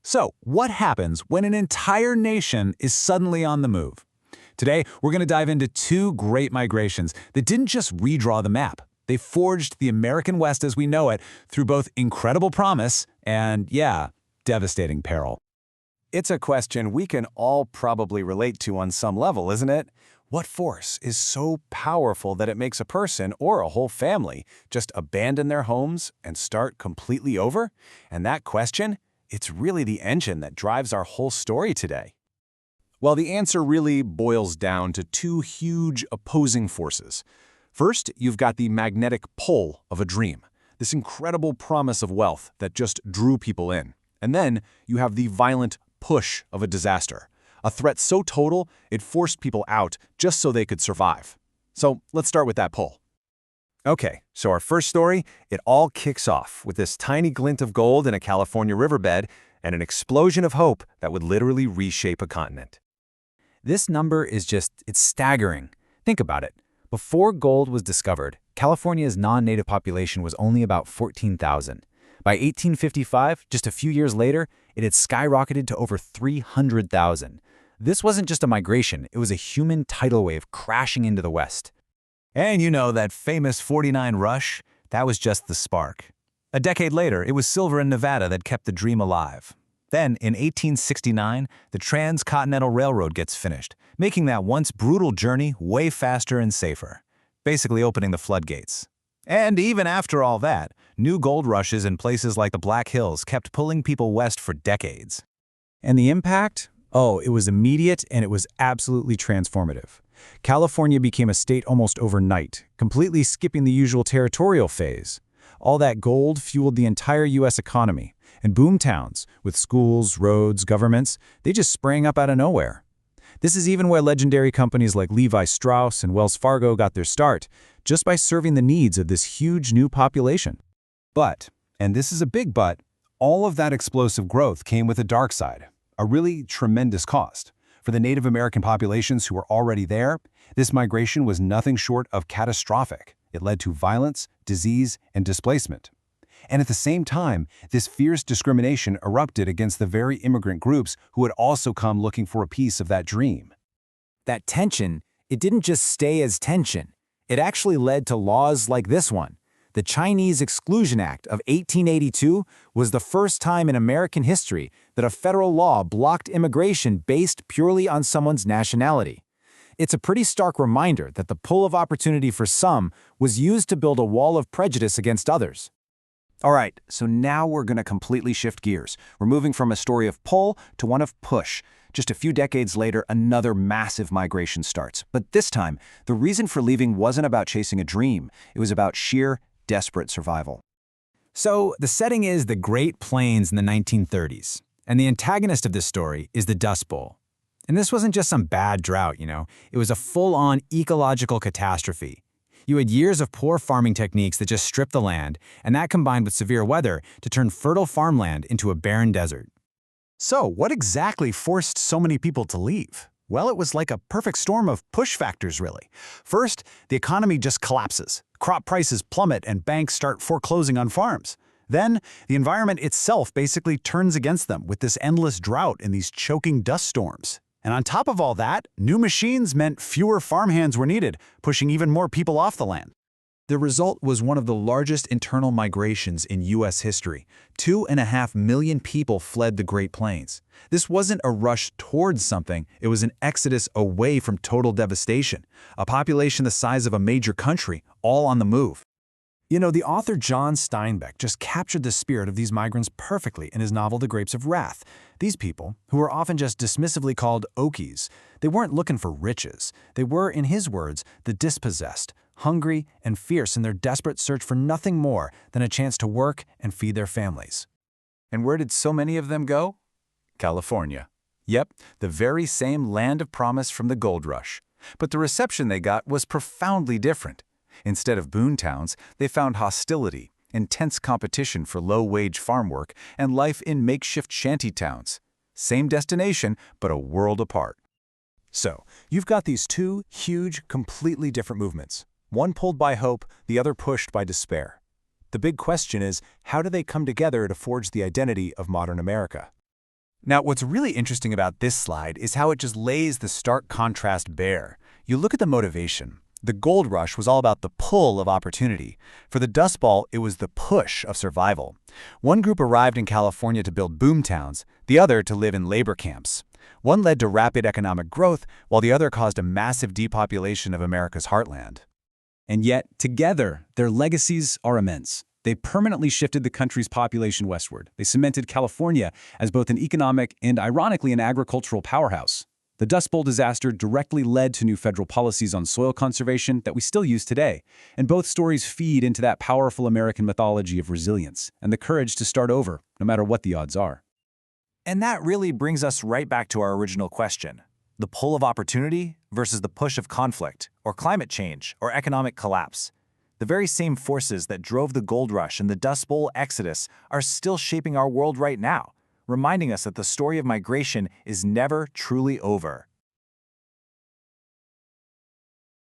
So, what happens when an entire nation is suddenly on the move? Today, we're going to dive into two great migrations that didn't just redraw the map. They forged the American West as we know it through both incredible promise and, yeah, devastating peril. It's a question we can all probably relate to on some level, isn't it? What force is so powerful that it makes a person or a whole family just abandon their homes and start completely over? And that question, it's really the engine that drives our whole story today. Well, the answer really boils down to two huge opposing forces. First, you've got the magnetic pull of a dream, this incredible promise of wealth that just drew people in. And then you have the violent push of a disaster, a threat so total it forced people out just so they could survive. So let's start with that pull. Okay, so our first story, it all kicks off with this tiny glint of gold in a California riverbed and an explosion of hope that would literally reshape a continent. This number is it's staggering. Think about it. Before gold was discovered, California's non-native population was only about 14,000. By 1855, just a few years later, it had skyrocketed to over 300,000. This wasn't just a migration, it was a human tidal wave crashing into the West. And you know that famous 49 rush? That was just the spark. A decade later, it was silver in Nevada that kept the dream alive. Then, in 1869, the Transcontinental Railroad gets finished, making that once brutal journey way faster and safer, basically opening the floodgates. And even after all that, new gold rushes in places like the Black Hills kept pulling people west for decades. And the impact? Oh, it was immediate and it was absolutely transformative. California became a state almost overnight, completely skipping the usual territorial phase. All that gold fueled the entire U.S. economy, and boom towns, with schools, roads, governments, they just sprang up out of nowhere. This is even where legendary companies like Levi Strauss and Wells Fargo got their start, just by serving the needs of this huge new population. But, and this is a big but, all of that explosive growth came with a dark side, a really tremendous cost. For the Native American populations who were already there, this migration was nothing short of catastrophic. It led to violence, disease, and displacement. And at the same time, this fierce discrimination erupted against the very immigrant groups who had also come looking for a piece of that dream. That tension, it didn't just stay as tension. It actually led to laws like this one. The Chinese Exclusion Act of 1882 was the first time in American history that a federal law blocked immigration based purely on someone's nationality. It's a pretty stark reminder that the pull of opportunity for some was used to build a wall of prejudice against others. All right, so now we're going to completely shift gears. We're moving from a story of pull to one of push. Just a few decades later, another massive migration starts. But this time, the reason for leaving wasn't about chasing a dream. It was about sheer, desperate survival. So, the setting is the Great Plains in the 1930s, and the antagonist of this story is the Dust Bowl. And this wasn't just some bad drought, it was a full-on ecological catastrophe. You had years of poor farming techniques that just stripped the land, and that combined with severe weather to turn fertile farmland into a barren desert. So, what exactly forced so many people to leave? Well, it was like a perfect storm of push factors, really. First, the economy just collapses. Crop prices plummet and banks start foreclosing on farms. Then, the environment itself basically turns against them with this endless drought and these choking dust storms. And on top of all that, new machines meant fewer farmhands were needed, pushing even more people off the land. The result was one of the largest internal migrations in U.S. history. 2.5 million people fled the Great Plains. This wasn't a rush towards something, it was an exodus away from total devastation. A population the size of a major country, all on the move. The author John Steinbeck just captured the spirit of these migrants perfectly in his novel The Grapes of Wrath. These people, who were often just dismissively called Okies, they weren't looking for riches. They were, in his words, the dispossessed, hungry and fierce in their desperate search for nothing more than a chance to work and feed their families. And where did so many of them go? California. Yep, the very same land of promise from the gold rush. But the reception they got was profoundly different. Instead of boon towns, they found hostility, intense competition for low-wage farm work, and life in makeshift shanty towns. Same destination, but a world apart. So, you've got these two huge, completely different movements. One pulled by hope, the other pushed by despair. The big question is, how do they come together to forge the identity of modern America? Now, what's really interesting about this slide is how it just lays the stark contrast bare. You look at the motivation. The gold rush was all about the pull of opportunity. For the Dust Bowl, it was the push of survival. One group arrived in California to build boomtowns, the other to live in labor camps. One led to rapid economic growth, while the other caused a massive depopulation of America's heartland. And yet, together, their legacies are immense. They permanently shifted the country's population westward. They cemented California as both an economic and, ironically, an agricultural powerhouse. The Dust Bowl disaster directly led to new federal policies on soil conservation that we still use today, and both stories feed into that powerful American mythology of resilience and the courage to start over, no matter what the odds are. And that really brings us right back to our original question. The pull of opportunity versus the push of conflict, or climate change, or economic collapse. The very same forces that drove the gold rush and the Dust Bowl exodus are still shaping our world right now, reminding us that the story of migration is never truly over.